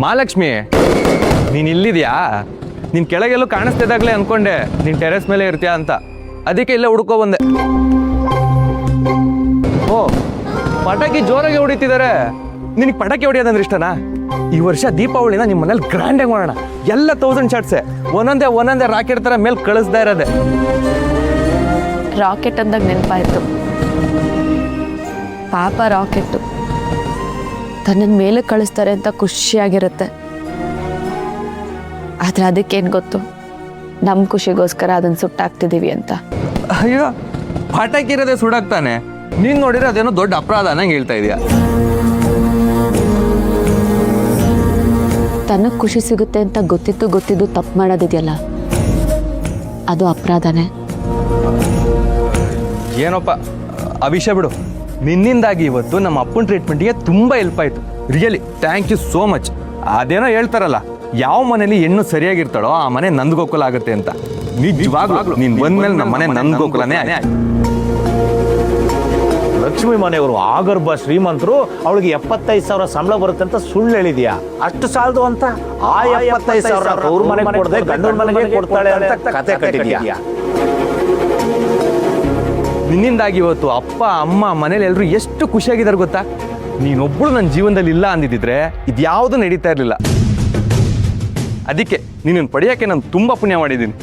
ಮಹಾಲಕ್ಷ್ಮಿ, ನೀನು ಇಲ್ಲಿದ್ಯಾ? ನೀನು ಕೆಳಗೆಲ್ಲೂ ಕಾಣಿಸ್ತಿದ್ದಾಗಲೇ ಅಂದ್ಕೊಂಡೆ ನೀನು ಟೆರೆಸ್ ಮೇಲೆ ಇರ್ತೀಯಾ ಅಂತ. ಅದಕ್ಕೆ ಇಲ್ಲೇ ಹುಡ್ಕೋ ಬಂದೆ. ಓ, ಪಟಾಕಿ ಜೋರಾಗಿ ಹೊಡಿತಿದ್ದಾರೆ. ನಿನಗೆ ಪಟಾಕಿ ಹೊಡಿಯೋದಂದ್ರೆ ಇಷ್ಟನಾ? ಈ ವರ್ಷ ದೀಪಾವಳಿನ ನಿಮ್ಮ ಮನೇಲಿ ಗ್ರ್ಯಾಂಡಾಗಿ ಮಾಡೋಣ. ಎಲ್ಲ 1000 ಶಾಟ್ಸೆ, ಒಂದೊಂದೇ ರಾಕೆಟ್ ಥರ ಮೇಲೆ ಕಳಿಸ್ತಾ ಇರೋದೆ. ರಾಕೆಟ್ ಅಂದಾಗ ನೆನಪಾಯಿತು. ಪಾಪ ರಾಕೆಟ್ಟು ತನ್ನ ಮೇಲೆ ಕಳಿಸ್ತಾರೆ ಅಂತ ಖುಷಿಯಾಗಿರುತ್ತೆ. ಆದರೆ ಅದಕ್ಕೇನು ಗೊತ್ತು, ನಮ್ಮ ಖುಷಿಗೋಸ್ಕರ ಅದನ್ನು ಸುಟ್ಟಾಕ್ತಿದ್ದೀವಿ ಅಂತ. ಅಯ್ಯೋ, ಪಟಾಕಿ ಇರೋದೇ ಸುಡಾಕ್ತಾನೆ. ನೀನು ನೋಡಿದ್ರೆ ಅದೇನೋ ದೊಡ್ಡ ಅಪರಾಧ ನಂಗೆ ಹೇಳ್ತಾ ಇದೆಯಾ? ತನಗೆ ಖುಷಿ ಸಿಗುತ್ತೆ ಅಂತ ಗೊತ್ತಿದ್ದು ತಪ್ಪು ಮಾಡೋದಿದೆಯಲ್ಲ, ಅದು ಅಪರಾಧನೇ. ಏನಪ್ಪ ಆ ವಿಷಯ ಬಿಡು. ನಿನ್ನಿಂದಾಗಿ ಇವತ್ತು ನಮ್ಮ ಅಪ್ಪನ ಟ್ರೀಟ್ಮೆಂಟ್ಗೆ ತುಂಬ ಹೆಲ್ಪ್ ಆಯಿತು. Really thank you so much. ಅದೇನೋ ಹೇಳ್ತಾರಲ್ಲ, ಯಾವ ಮನೇಲಿ ಹೆಣ್ಣು ಸರಿಯಾಗಿರ್ತಾಳೋ ಆ ಮನೆ ನಂದಗೋಕುಲ ಆಗುತ್ತೆ ಅಂತ. ನಿಜವಾಗ್ಲೂ ನೀನು ಬಂದ್ಮೇಲೆ ನಮ್ಮ ಮನೆ ನಂದಗೋಕುಲನೇ ಆಯ್ತು. ಲಕ್ಷ್ಮಿ ಮನೆಯವರು ಆಗರ್ಭ ಶ್ರೀಮಂತರು, ಅವಳಿಗೆ 75,000 ಸಂಬಳ ಬರುತ್ತೆ ಅಂತ ಸುಳ್ಳು ಹೇಳಿದ್ಯಾ? ಅಷ್ಟು ಸಾಲದು ಅಂತ ಆ 75,000 ಅವ್ರ ಮನೆಗೆ ಕೊಡದೆ ಗಂಡನ ಮನೆಗೆ ಕೊಡ್ತಾಳೆ ಅಂತ ಕತೆ ಕಟ್ಟಿದ್ಯಾ? ನಿನ್ನಿಂದಾಗಿ ಇವತ್ತು ಅಪ್ಪ ಅಮ್ಮ ಮನೇಲಿ ಎಲ್ಲರೂ ಎಷ್ಟು ಖುಷಿಯಾಗಿದ್ದಾರೆ ಗೊತ್ತಾ? ನೀನೊಬ್ಬಳು ನನ್ನ ಜೀವನದಲ್ಲಿ ಇಲ್ಲ ಅಂದಿದ್ದಿದ್ರೆ ಇದ್ಯಾವುದು ನಡೀತಾ ಇರಲಿಲ್ಲ. ಅದಕ್ಕೆ ನೀನನ್ನು ಪಡೆಯೋಕ್ಕೆ ನಾನು ತುಂಬ ಪುಣ್ಯ ಮಾಡಿದ್ದೀನಿ.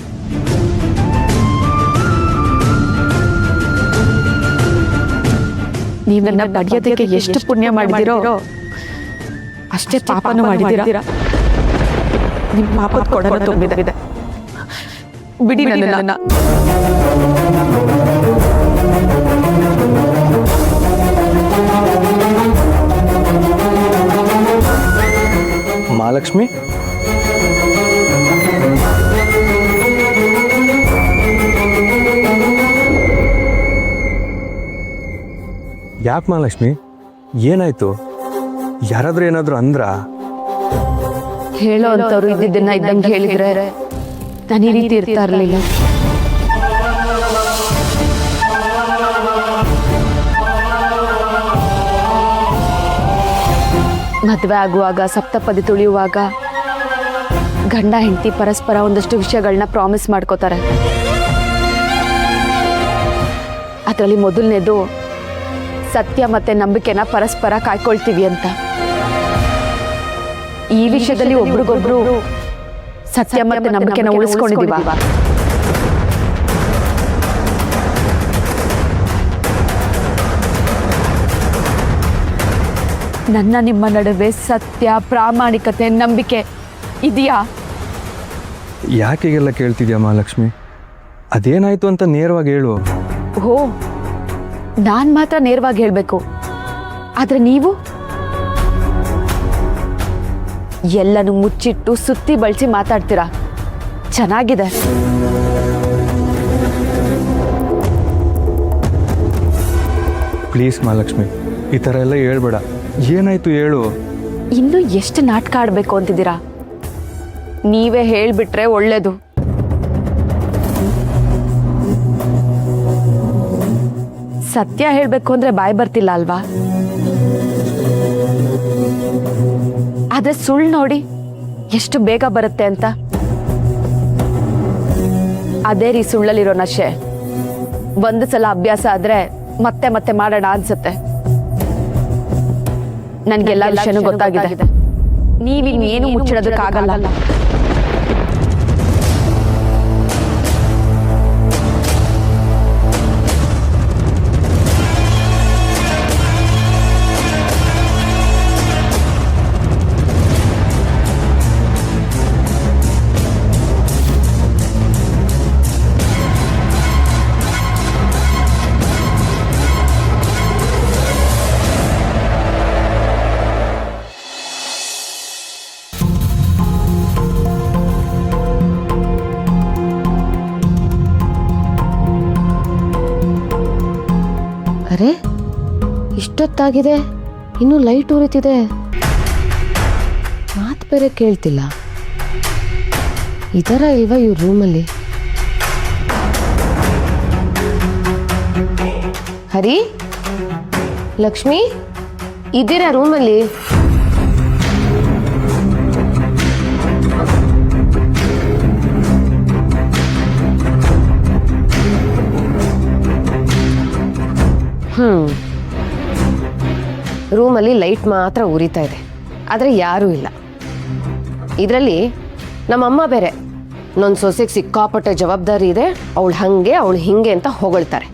ನೀವು ನನ್ನ ಪಡೆಯೋದಕ್ಕೆ ಎಷ್ಟು ಪುಣ್ಯ ಮಾಡಿದಿರೋ ಅಷ್ಟೇ ಪಾಪನೂ ಮಾಡಿದ್ದೀರಾ. ನಿಮ್ಮ ಪಾಪದ ಕೊಡನ ತುಂಬಿದೆ. ಬಿಡಿ ನನ್ನ. ಮಹಾಲಕ್ಷ್ಮಿ, ಯಾಕೆ ಮಹಾಲಕ್ಷ್ಮಿ, ಏನಾಯ್ತು? ಯಾರಾದ್ರೂ ಏನಾದ್ರು ಅಂದ್ರ? ಹೇಳೋ ಅಂತವ್ರು ಇದ್ದಿದ್ದನ್ನ ಇದ್ದಂಗೆ ಹೇಳಿದ್ರೆ ನಾನು ಈ ರೀತಿ ಇರ್ತಾ ಇರಲಿಲ್ಲ. ಮದುವೆ ಆಗುವಾಗ, ಸಪ್ತಪದಿ ತುಳಿಯುವಾಗ ಗಂಡ ಹೆಂಡತಿ ಪರಸ್ಪರ ಒಂದಷ್ಟು ವಿಷಯಗಳನ್ನ ಪ್ರಾಮಿಸ್ ಮಾಡ್ಕೋತಾರೆ. ಅದರಲ್ಲಿ ಮೊದಲನೇದು ಸತ್ಯ ಮತ್ತೆ ನಂಬಿಕೆನ ಪರಸ್ಪರ ಕಾಯ್ಕೊಳ್ತೀವಿ ಅಂತ. ಈ ವಿಷಯದಲ್ಲಿ ಒಬ್ರಿಗೊಬ್ರು ಸತ್ಯ ಮತ್ತೆ ನಂಬಿಕೆನ ಉಳಿಸ್ಕೊಂಡಿದ್ದೀವಿ. ನನ್ನ ನಿಮ್ಮ ನಡುವೆ ಸತ್ಯ, ಪ್ರಾಮಾಣಿಕತೆ, ನಂಬಿಕೆ ಇದೆಯಾ? ಯಾಕೆಲ್ಲ ಕೇಳ್ತಿದ್ಯಾ ಮಹಾಲಕ್ಷ್ಮಿ? ಅದೇನಾಯ್ತು ಅಂತ ನೇರವಾಗಿ ಹೇಳು. ಓ, ನಾನು ಮಾತ್ರ ನೇರವಾಗಿ ಹೇಳಬೇಕು, ಆದರೆ ನೀವು ಎಲ್ಲನೂ ಮುಚ್ಚಿಟ್ಟು ಸುತ್ತಿ ಬಳಸಿ ಮಾತಾಡ್ತೀರಾ. ಚೆನ್ನಾಗಿದೆ. ಪ್ಲೀಸ್ ಮಹಾಲಕ್ಷ್ಮಿ, ಈ ಥರ ಎಲ್ಲ ಹೇಳ್ಬೇಡ. ಏನಾಯ್ತು ಹೇಳು. ಇನ್ನೂ ಎಷ್ಟು ನಾಟಕ ಆಡಬೇಕು ಅಂತಿದ್ದೀರಾ? ನೀವೇ ಹೇಳಿಬಿಟ್ರೆ ಒಳ್ಳೇದು. ಸತ್ಯ ಹೇಳಬೇಕು ಅಂದ್ರೆ ಬಾಯಿ ಬರ್ತಿಲ್ಲ ಅಲ್ವಾ? ಆದ್ರೆ ಸುಳ್ಳು ನೋಡಿ ಎಷ್ಟು ಬೇಗ ಬರುತ್ತೆ ಅಂತ. ಅದೇ ರೀ ಸುಳ್ಳಲ್ಲಿರೋ ನಶೆ. ಒಂದು ಸಲ ಅಭ್ಯಾಸ ಆದ್ರೆ ಮತ್ತೆ ಮತ್ತೆ ಮಾಡೋಣ ಅನ್ಸುತ್ತೆ. ನನ್ಗೆಲ್ಲ ವಿಷಯನೂ ಗೊತ್ತಾಗಿದೆ. ನೀವಿನ್ನೇನು ಮುಚ್ಚಿಡೋದಕ್ಕಾಗಲ್ಲ. ಅರೆ, ಇಷ್ಟೊತ್ತಾಗಿದೆ, ಇನ್ನೂ ಲೈಟ್ ಉರಿತಿದೆ. ಮಾತು ಬೇರೆ ಕೇಳ್ತಿಲ್ಲ. ಇದರ ಇಲ್ವಾ ಇವ್ರ ರೂಮಲ್ಲಿ? ಹರಿ, ಲಕ್ಷ್ಮಿ, ಇದ್ದೀರಾ ರೂಮಲ್ಲಿ? ರೂಮಲ್ಲಿ ಲೈಟ್ ಮಾತ್ರ ಉರಿತಾ ಇದೆ, ಆದರೆ ಯಾರೂ ಇಲ್ಲ. ಇದರಲ್ಲಿ ನಮ್ಮಮ್ಮ ಬೇರೆ ನನ್ನ ಸೊಸೆಗೆ ಸಿಕ್ಕಾಪಟ್ಟೆ ಜವಾಬ್ದಾರಿ ಇದೆ, ಅವಳು ಹಾಗೆ ಅವಳು ಹಿಂಗೆ ಅಂತ ಹೊಗಳ್ತಾರೆ.